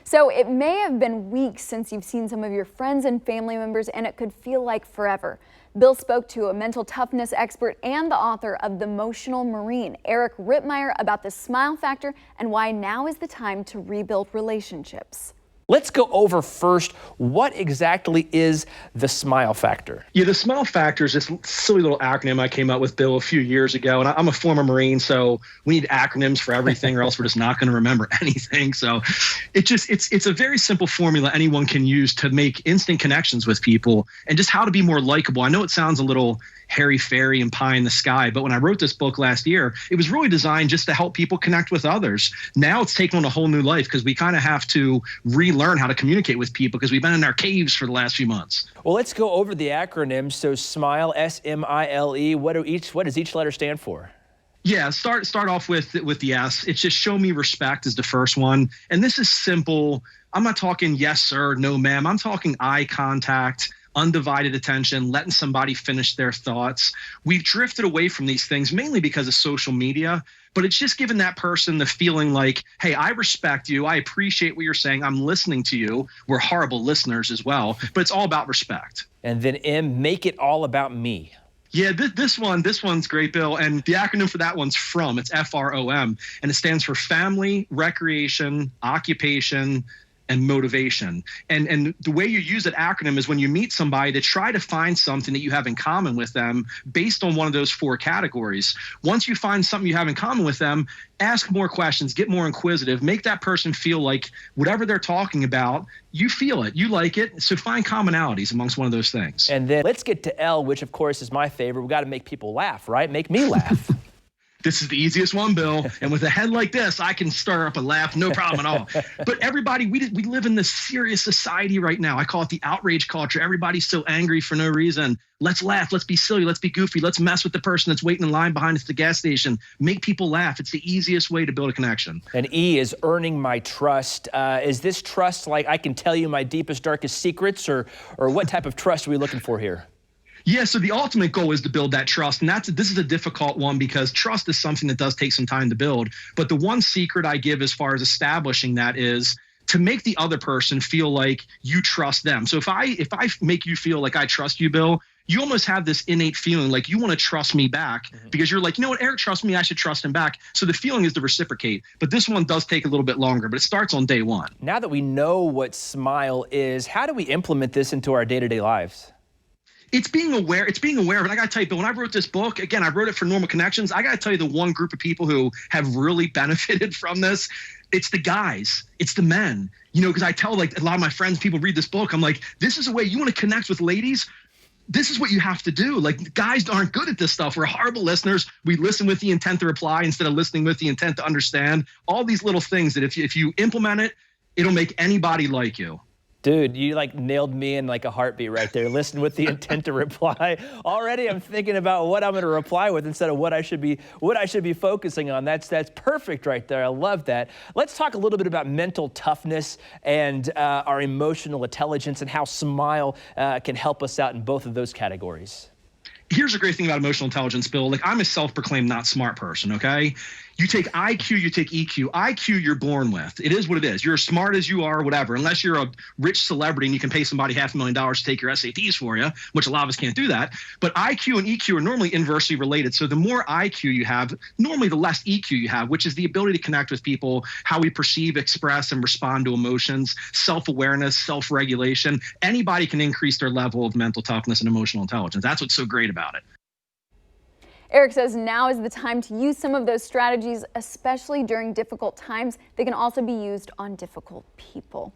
So it may have been weeks since you've seen some of your friends and family members, and it could feel like forever. Bill spoke to a mental toughness expert and the author of The Emotional Marine, Eric Rittmeyer, about the smile factor and why now is the time to rebuild relationships. Let's go over first, what exactly is the smile factor? Yeah, the smile factor is this silly little acronym I came up with, Bill, a few years ago. And I'm a former Marine, so we need acronyms for everything or else we're just not going to remember anything. So it's a very simple formula anyone can use to make instant connections with people and just how to be more likable. I know it sounds a little hairy-fairy and pie in the sky, but when I wrote this book last year, it was really designed just to help people connect with others. Now it's taken on a whole new life because we kind of have to relearn how to communicate with people because we've been in our caves for the last few months. Well, let's go over the acronym. So SMILE, S-M-I-L-E, what does each letter stand for? Yeah, start off with the S. It's just show me respect is the first one. And this is simple. I'm not talking yes, sir, no, ma'am. I'm talking eye contact, undivided attention, letting somebody finish their thoughts. We've drifted away from these things mainly because of social media, but it's just given that person the feeling like, hey, I respect you. I appreciate what you're saying. I'm listening to you. We're horrible listeners as well, but it's all about respect. And then M, make it all about me. Yeah, this one's great, Bill. And the acronym for that one's FROM. It's F-R-O-M. And it stands for family, recreation, occupation, and motivation. And the way you use that acronym is when you meet somebody to try to find something that you have in common with them based on one of those four categories. Once you find something you have in common with them, ask more questions, get more inquisitive, make that person feel like whatever they're talking about, you feel it, you like it. So find commonalities amongst one of those things. And then let's get to L, which of course is my favorite. We've got to make people laugh, right? Make me laugh. This is the easiest one, Bill. And with a head like this, I can stir up a laugh, no problem at all. But everybody, we live in this serious society right now. I call it the outrage culture. Everybody's so angry for no reason. Let's laugh. Let's be silly. Let's be goofy. Let's mess with the person that's waiting in line behind us at the gas station. Make people laugh. It's the easiest way to build a connection. And E is earning my trust. Is this trust like I can tell you my deepest, darkest secrets, or what type of trust are we looking for here? Yeah, so the ultimate goal is to build that trust. And this is a difficult one because trust is something that does take some time to build. But the one secret I give as far as establishing that is to make the other person feel like you trust them. So if I make you feel like I trust you, Bill, you almost have this innate feeling like you want to trust me back because you're like, you know what, Eric trusts me, I should trust him back. So the feeling is to reciprocate. But this one does take a little bit longer, but it starts on day one. Now that we know what SMILE is, how do we implement this into our day-to-day lives? It's being aware of it. I got to tell you, Bill, when I wrote this book, again, I wrote it for normal connections. I got to tell you the one group of people who have really benefited from this, it's the guys, it's the men, because I tell like a lot of my friends, people read this book, I'm like, this is a way you want to connect with ladies. This is what you have to do. Like, guys aren't good at this stuff. We're horrible listeners. We listen with the intent to reply instead of listening with the intent to understand. All these little things that if you implement it, it'll make anybody like you. Dude, you like nailed me in like a heartbeat right there. Listen with the intent to reply. Already I'm thinking about what I'm going to reply with instead of what I should be focusing on. That's perfect right there. I love that. Let's talk a little bit about mental toughness and our emotional intelligence and how SMILE can help us out in both of those categories. Here's a great thing about emotional intelligence, Bill. Like, I'm a self-proclaimed not smart person, okay? You take IQ, you take EQ. IQ you're born with. It is what it is. You're as smart as you are, whatever, unless you're a rich celebrity and you can pay somebody $500,000 to take your SATs for you, which a lot of us can't do that. But IQ and EQ are normally inversely related. So the more IQ you have, normally the less EQ you have, which is the ability to connect with people, how we perceive, express, and respond to emotions, self-awareness, self-regulation. Anybody can increase their level of mental toughness and emotional intelligence. That's what's so great about it. Eric says now is the time to use some of those strategies, especially during difficult times. They can also be used on difficult people.